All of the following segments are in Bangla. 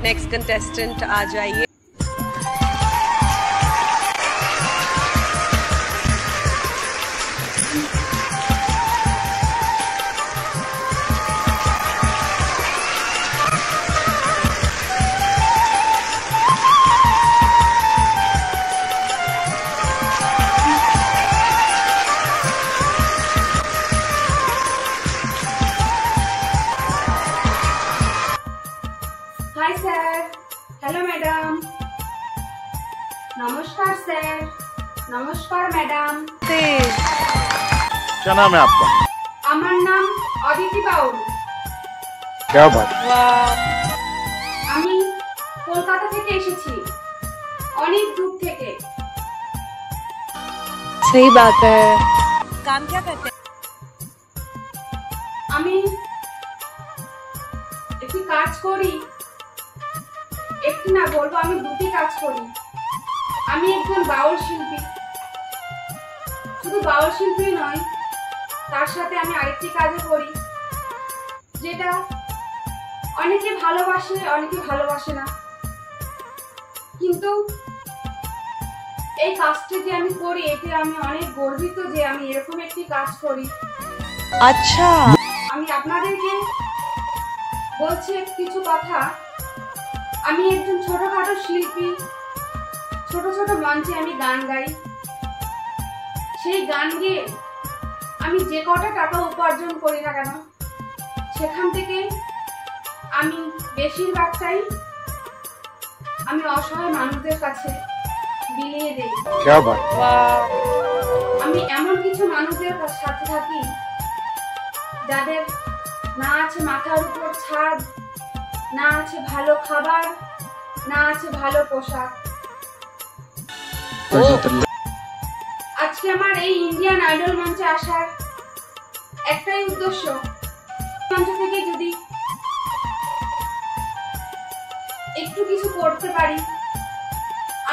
नेक्स्ट कंटेस्टेंट आ जाइए। हाय सर, हेलो मैडम, नमस्कार सर, नमस्कार मैडम। क्या नाम है आपका? আমার নাম অদিতি বাউল। क्या बात? আমি কলকাতা থেকে এসেছি, অনেক দূর থেকে। सही बात है। काम क्या करते हैं? আমি একটি কাজ করি, একটি না বলবো আমি দুটি কাজ করি। আমি একজন বাউল শিল্পী, শুধু বাউল শিল্পী নয়, তার সাথে আমি আরেকটি কাজও করি, যেটা অনেকে ভালোবাসে, অনেকে ভালোবাসে না। কিন্তু এই কাজটি যে আমি করি, এতে আমি অনেক গর্বিত যে আমি এরকম একটি কাজ করি। अच्छा। আমি আপনাদেরকে বলছি কিছু কথা। আমি একজন ছোটখাটো শিল্পী, ছোট ছোট মঞ্চে আমি গান গাই। সেই গান গেয়ে আমি যে কটা টাকা উপার্জন করি না কেন, সেখান থেকে আমি বেশিরভাগটাই আমি অসহায় মানুষদের কাছে বিলিয়ে দেই। क्या बात? আমি এমন কিছু মানুষদের সাথে থাকি যাদের না আছে মাথার উপর ছাদ, না আছে ভালো খাবার, না আছে ভালো পোশাক। আজকে আমার এই ইন্ডিয়ান আইডল মঞ্চে আসার একটাই উদ্দেশ্য, মঞ্চ থেকে যদি একটু কিছু করতে পারি।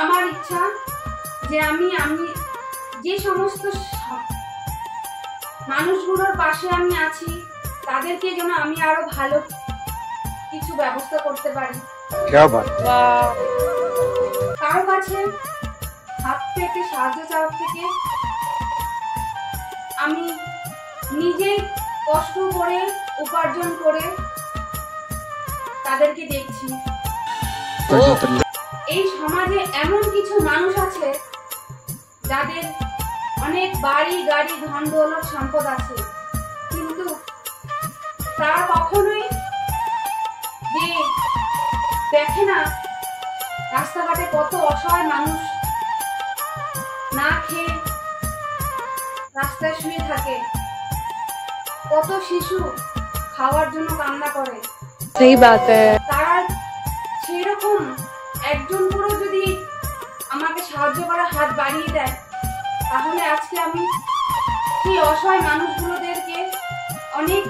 আমার ইচ্ছা যে আমি যে সমস্ত মানুষগুলোর পাশে আমি আছি, তাদেরকে যেন আমি আরো ভালো কিছু ব্যবস্থা করতে পারি। क्या बात? কারো কাছে হাত পেতে সাহায্য চাওয়ার থেকে আমি নিজে কষ্ট করে উপার্জন করে তাদেরকে দেখছি। এই সমাজে এমন কিছু মানুষ আছে যাদের অনেক বাড়ি গাড়ি ধন দৌলত সম্পদ আছে, কিন্তু তারা কখনোই যে দেখে না রাস্তাঘাটে কত অসহায় মানুষ না খেয়ে রাস্তায় শুয়ে থাকে, কত শিশু খাওয়ার জন্য কান্না করে। सही बात है। তারা সেরকম একজন করে যদি আমাকে সাহায্য করার হাত বাড়িয়ে দেয়, তাহলে আজকে আমি সেই অসহায় মানুষগুলোদেরকে অনেক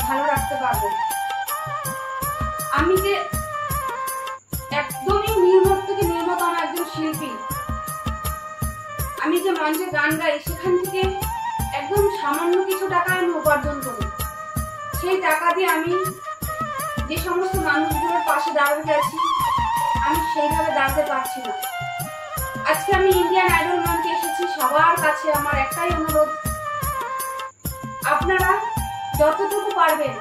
ভালো রাখতে পারবো। আমি যে একদমই নির্মম থেকে নির্মতম একজন শিল্পী, আমি যে মঞ্চে গান গাই, সেখান থেকে একদম সামান্য কিছু টাকা আমি উপার্জন করি। সেই টাকা দিয়ে আমি যে সমস্ত মানুষগুলোর পাশে দাঁড়াতে আছি, আমি সেইভাবে দাঁড়াতে পারছি না। আজকে আমি ইন্ডিয়ান আইডল মঞ্চে এসেছি, সবার কাছে আমার একটাই অনুরোধ, আপনারা যতটুকু পারবেন,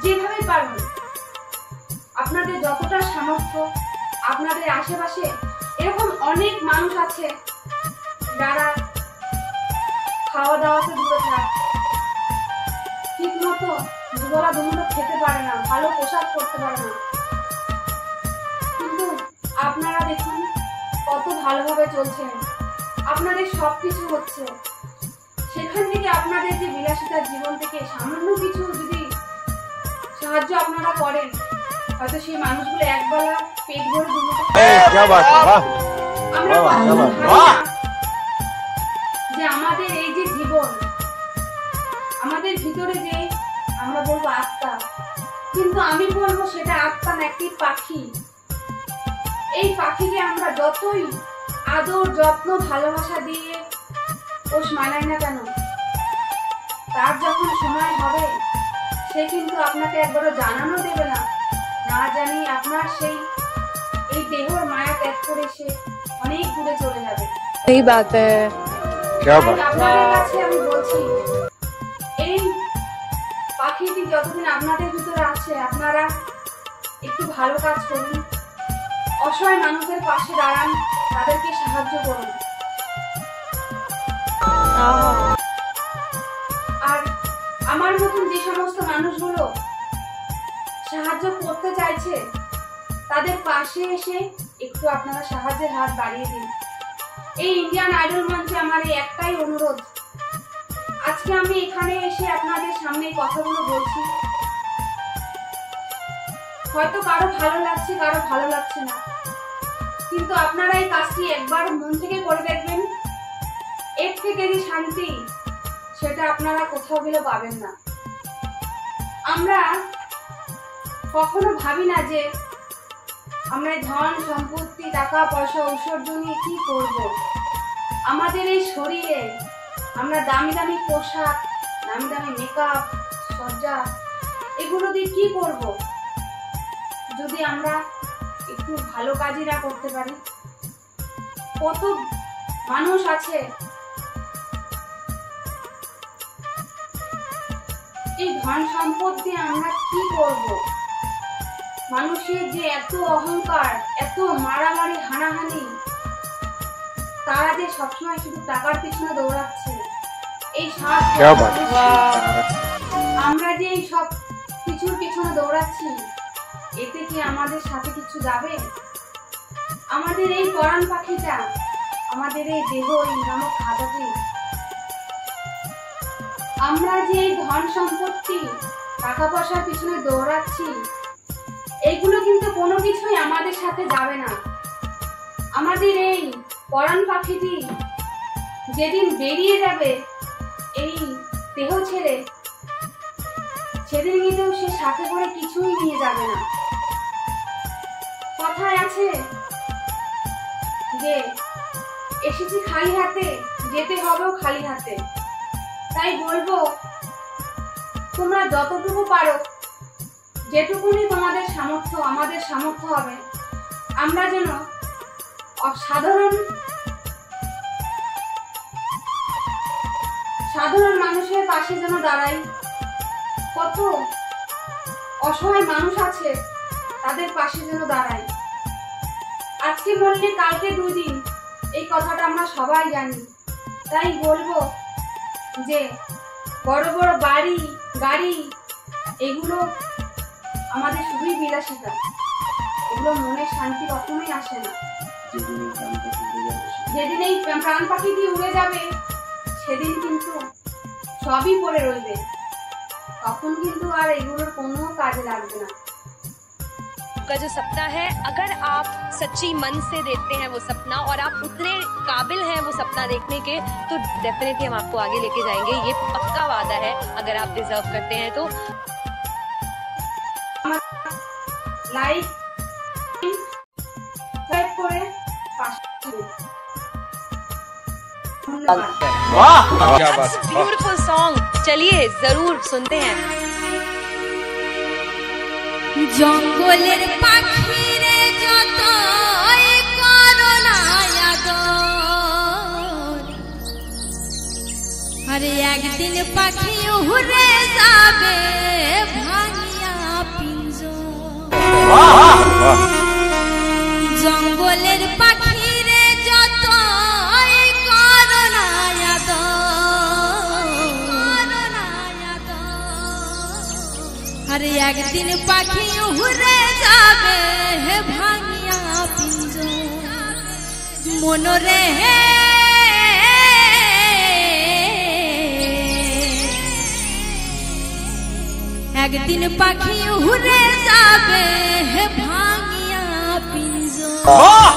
যেভাবে পারবেন, আপনাদের যতটা সামর্থ্য, আপনাদের আশেপাশে এরকম অনেক মানুষ আছে যারা খাওয়া দাওয়াতে দূরে থাকে, ঠিক মতো দুবেলা দুমুঠো খেতে পারে না, ভালো পোশাক পরতে পারে না, কিন্তু আপনারা দেখুন কত ভালোভাবে চলছেন, আপনাদের সবকিছু হচ্ছে। সেখান থেকে আপনাদের যে বিলাসিতার জীবন থেকে সামান্য কিছু যদি সাহায্য আপনারা করেন, হয়তো সেই মানুষগুলো একবেলা পেট ভরে দুমুঠো क्या बात? वाह! আমরা বাহ, কখনো বাহ, ভাবি বাহ! না যে আমাদের এই যে জীবন, আমাদের ভিতরে যে আমরা বলবো আত্মা, কিন্তু আমি বলবো সেটা আত্মা না, একটি পাখি। এই পাখিকে আমরা যতই আদর যত্ন ভালোবাসা দিয়ে পোষ মানাই না কেন, তার যখন সময় হবে, সে কিন্তু আপনাকে একবারও জানানো দেবে না না জানি আপনার এই দেহর মায়া ত্যাগ করে সে অনেক দূরে চলে যাবে। सही बात है। क्या তাই बात আপনাদের কাছে আমি বলছি, এই পাখিটি যতদিন আপনাদের ভিতরে আছে আপনারা একটু ভালো কাজ করুন, অসহায় মানুষের পাশে দাঁড়ান, তাদেরকে সাহায্য করুন। আর আমার মতন যে সমস্ত মানুষগুলো সাহায্য করতে চাইছে তাদের পাশে এসে একটু আপনারা সাহায্যের হাত বাড়িয়ে দিন। এই ইন্ডিয়ান আইডল মঞ্চে আমার এই একটাই অনুরোধ, আজকে আমি এখানে এসে আপনাদের সামনে এই কথাগুলো বলছি, হয়তো কারো ভালো লাগছে কারো ভালো লাগছে না, কিন্তু আপনারা এই কাজটি একবার মন থেকে করে দেখবেন, এর থেকে যে শান্তি সেটা আপনারা কোথাও গেলে পাবেন না। আমরা কখনো ভাবি না যে আমরা ধন সম্পত্তি টাকা পয়সা ঐশ্বর্য নিয়ে কি করব। আমাদের এই শরীরে আমরা দামি দামি পোশাক, দামি দামি মেকআপ, সজ্জা এগুলো দিয়ে কি করব যদি আমরা একটু ভালো কাজই না করতে পারি। কত মানুষ আছে এই ধন সম্পদ দিয়ে আমরা কি করব। মানুষের যে এত অহংকার, এত মারামারি হানাহানি, তারা যে সবসময় শুধু টাকার পিছনে দৌড়াচ্ছে, এই क्या बात আমরা যে এই সব কিছুর পিছনে দৌড়াচ্ছি, এতে কি আমাদের সাথে কিছু যাবে? আমাদের এই পরাণ পাখিটা, আমাদের এই দেহ এই নামক খাতাটি, আমরা যে এই ধন সম্পত্তি টাকা পয়সার পিছনে দৌড়াচ্ছি, এইগুলো কিন্তু কোনো কিছুই আমাদের সাথে যাবে না। আমাদের এই পরাণ পাখিটি যেদিন বেরিয়ে যাবে এই দেহ ছেড়ে, সেদিন কিন্তু সে সাথে করে কিছুই নিয়ে যাবে না। কথায় আছে যে এসেছি খালি হাতে, যেতে হবেও খালি হাতে। তাই বলবো, তোমরা যতটুকু পারো, যেটুকুনি তোমাদের সামর্থ্য, আমাদের সামর্থ্য হবে, আমরা যেন সাধারণ মানুষের পাশে যেন দাঁড়াই। কত অসহায় মানুষ আছে, তাদের পাশে যেন দাঁড়াই। আজকে বললে কালকে 2 দিন, এই কথাটা আমরা সবাই জানি। তাই বলবো যে বড় বড় বাড়ি গাড়ি এগুলো আমাদের শুধুই বিলাসিতা, এগুলো মনের শান্তি কখনোই আসে না। যেদিন এই প্রাণ পাখিটি উড়ে যাবে, সেদিন কিন্তু সবই পড়ে রইবে, তখন কিন্তু আর এগুলোর কোনো কাজে লাগবে না। आपका जो सपना है, अगर आप सच्ची मन से देखते हैं वो सपना और आप उतने काबिल हैं वो सपना देखने के, तो डेफिनेटली हम आपको आगे लेके जाएंगे, ये पक्का वादा है। अगर आप डिजर्व करते हैं तो लाइक सब्सक्राइब করে পাশে থাকুন। ধন্যবাদ। वाह क्या बात ब्यूटीफुल सॉन्ग, चलिए जरूर सुनते हैं। জঙ্গলের পাখিরে যত করোনা আদর, আরে একদিন পাখি উড়ে যাবে ভাঙিয়া পিঞ্জর। वाह জঙ্গলের পাখিরে যত করোনা আদর, আরে একদিন পাখি উড়ে যাবে ভাঙিয়া পিঞ্জর। মনরে একদিন পাখি উড়ে যাবে ভাঙিয়া পিঞ্জর। वाह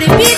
করবি